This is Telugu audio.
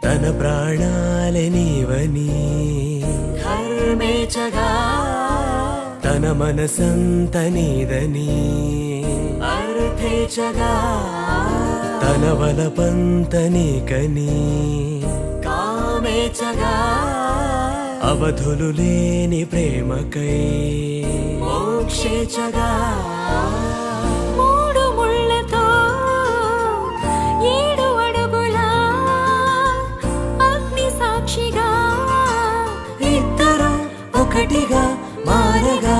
తన ప్రాణాలే నీవని ధర్మేచగా తన మనసంత నీదని అర్థేచగా తన వలపంత నీకని కామేచగా అవధులు లేని ప్రేమకై మోక్షేచగా మూడు ముళ్ళతో 7 అడుగుల అగ్ని సాక్షిగా ఇద్దరు ఒకటిగా మారగా